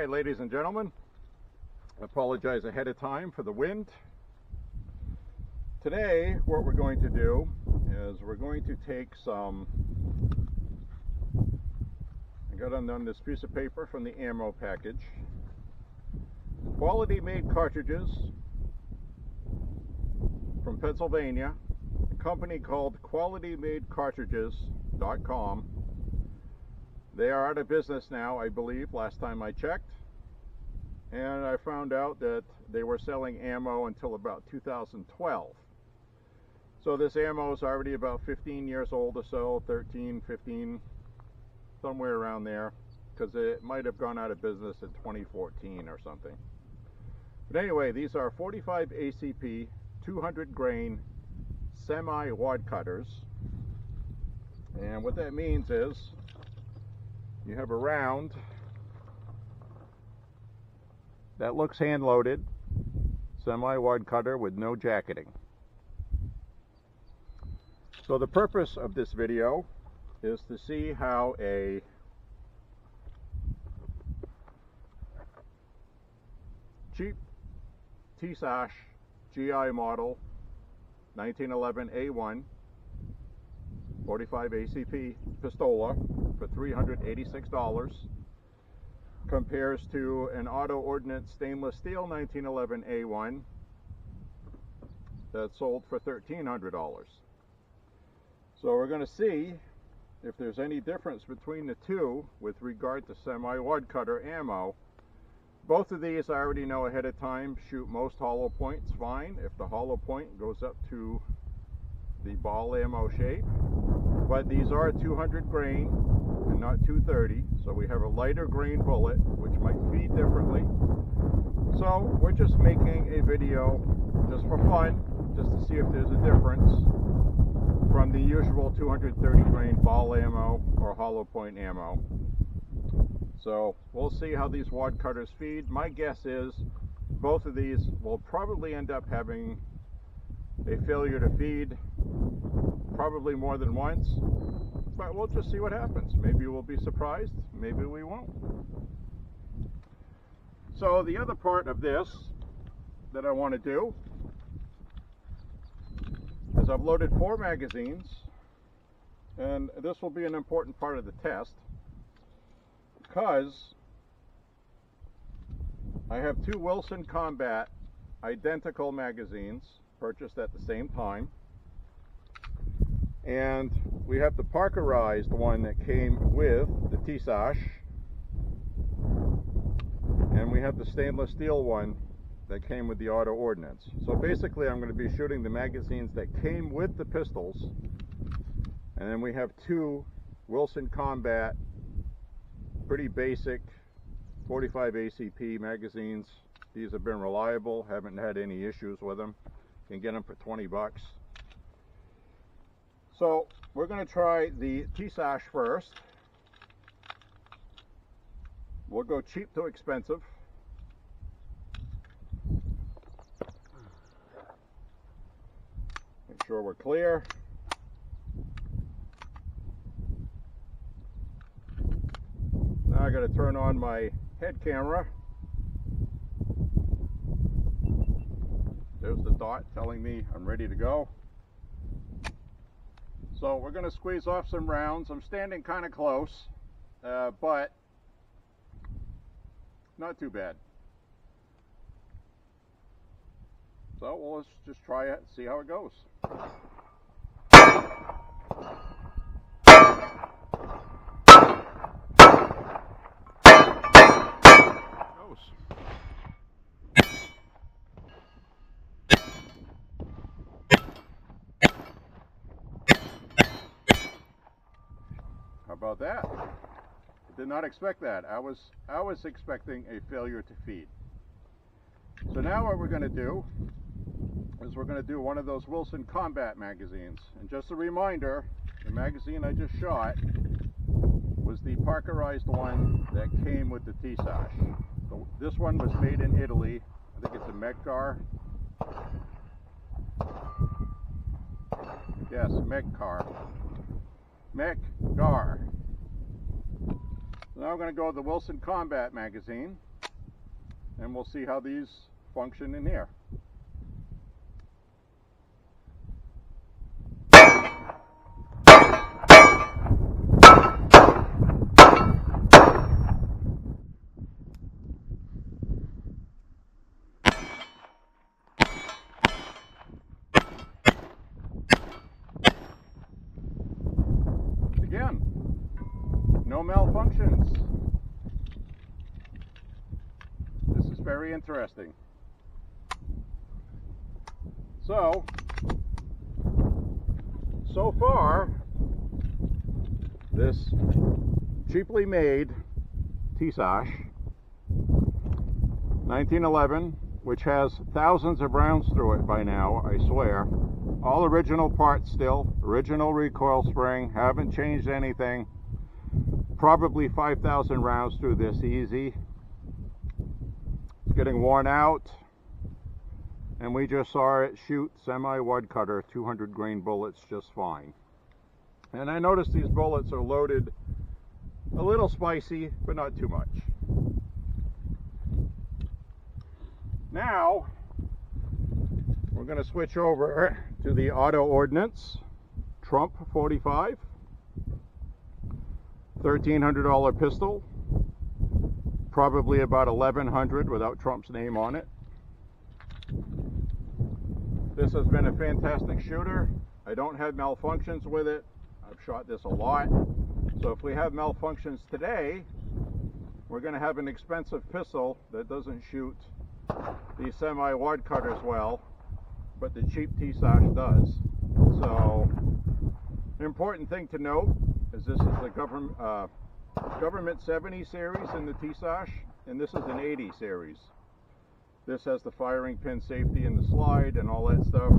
Alright, ladies and gentlemen, I apologize ahead of time for the wind. Today what we're going to do is we're going to take some, I got undone this piece of paper from the ammo package, quality made cartridges from Pennsylvania, a company called QualityMadeCartridges.com. They are out of business now, I believe, last time I checked. And I found out that they were selling ammo until about 2012. So this ammo is already about 15 years old or so, 13, 15, somewhere around there, because it might have gone out of business in 2014 or something. But anyway, these are 45 ACP 200 grain Semi-Wad cutters. And what that means is you have a round that looks hand-loaded, Semi-Wad cutter with no jacketing. So the purpose of this video is to see how a cheap Tisas GI model 1911 A1 45 ACP pistola for $386 compares to an AutoOrdnance stainless steel 1911 A1 that sold for $1,300. So we're going to see if there's any difference between the two with regard to Semi-Wad cutter ammo. Both of these I already know ahead of time shoot most hollow points fine if the hollow point goes up to the ball ammo shape. But these are 200 grain and not 230, so we have a lighter grain bullet which might feed differently. So we're just making a video just for fun, just to see if there's a difference from the usual 230 grain ball ammo or hollow point ammo. So we'll see how these wad cutters feed. My guess is both of these will probably end up having a failure to feed, probably more than once, but we'll just see what happens. Maybe we'll be surprised, maybe we won't. So the other part of this that I want to do is I've loaded 4 magazines, and this will be an important part of the test because I have 2 Wilson Combat identical magazines purchased at the same time, and we have the Parkerized one that came with the Tisas, and we have the stainless steel one that came with the AutoOrdnance. So basically I'm going to be shooting the magazines that came with the pistols, and then we have 2 Wilson Combat pretty basic 45 ACP magazines. These have been reliable, haven't had any issues with them. You can get them for 20 bucks. So we're going to try the Tisas first. We'll go cheap to expensive. Make sure we're clear. Now I got to turn on my head camera. There's the dot telling me I'm ready to go. So we're going to squeeze off some rounds. I'm standing kind of close, but not too bad. So well, let's just try it and see how it goes. How about that? Did not expect that. I was expecting a failure to feed. So now what we're going to do is we're going to do one of those Wilson Combat magazines. And just a reminder, the magazine I just shot was the Parkerized one that came with the Tisas. So this one was made in Italy. I think it's a Megcar. Yes, Megcar. Megcar. Now we're going to go to the Wilson Combat magazine. and we'll see how these function in here. Again, no malfunctions. This is very interesting. So far, this cheaply made Tisas 1911, which has thousands of rounds through it by now, I swear. All original parts still, original recoil spring, haven't changed anything. Probably 5,000 rounds through this easy. It's getting worn out, and we just saw it shoot Semi-Wad Cutter 200 grain bullets just fine. And I noticed these bullets are loaded a little spicy, but not too much. Now we're going to switch over to the AutoOrdnance Trump 45, $1,300 pistol, probably about $1,100 without Trump's name on it. This has been a fantastic shooter. I don't have malfunctions with it. I've shot this a lot. So if we have malfunctions today, we're going to have an expensive pistol that doesn't shoot the Semi-Wad cutters well, but the cheap Tisas does. So, an important thing to note is this is the government 70 series in the Tisas, and this is an 80 series. This has the firing pin safety in the slide and all that stuff.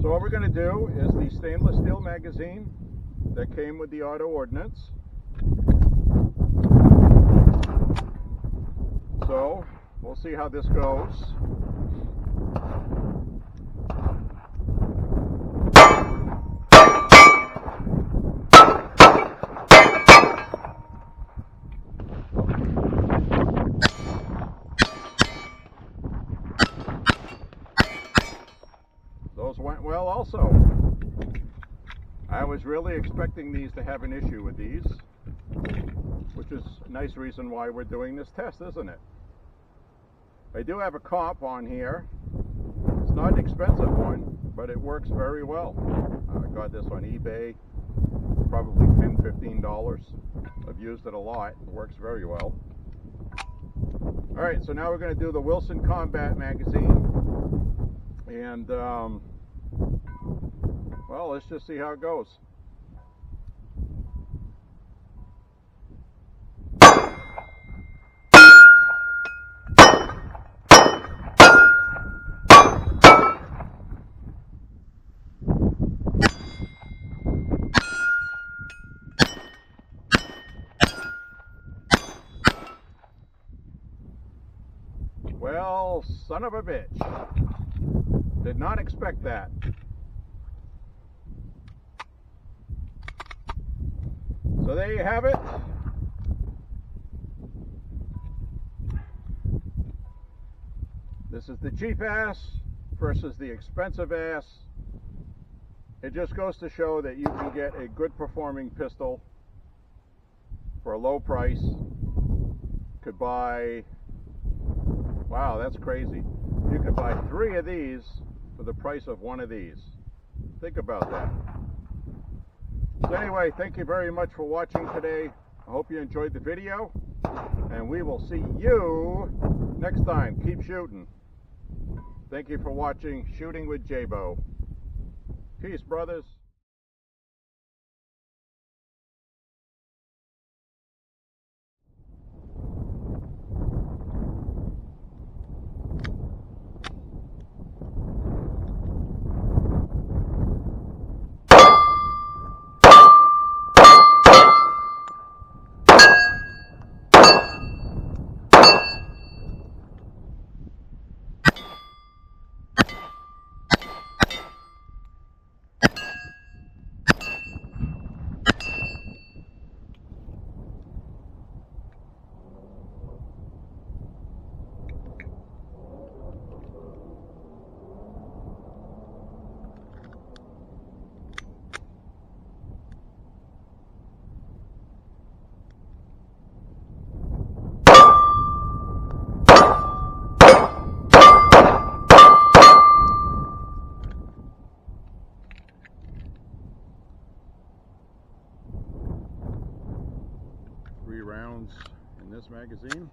So what we're going to do is the stainless steel magazine that came with the AutoOrdnance. So we'll see how this goes. Those went well also. I was really expecting these to have an issue with these, which is a nice reason why we're doing this test, isn't it? I do have a comp on here. It's not an expensive one, but it works very well. I got this on eBay, probably $10, $15. I've used it a lot. It works very well. Alright, so now we're going to do the Wilson Combat magazine. And, well, let's just see how it goes. Well, son of a bitch. Did not expect that. So there you have it. This is the cheap ass versus the expensive ass. It just goes to show that you can get a good performing pistol for a low price. Could buy, wow, that's crazy. You could buy 3 of these for the price of 1 of these. Think about that. So anyway, thank you very much for watching today. I hope you enjoyed the video, and we will see you next time. Keep shooting. Thank you for watching Shooting with Jabo. Peace, brothers. rounds in this magazine.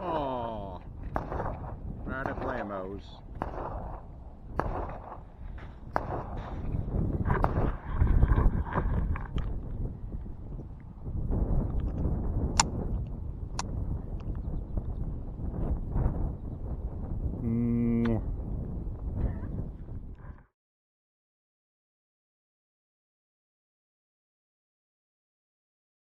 Oh, radical ammos.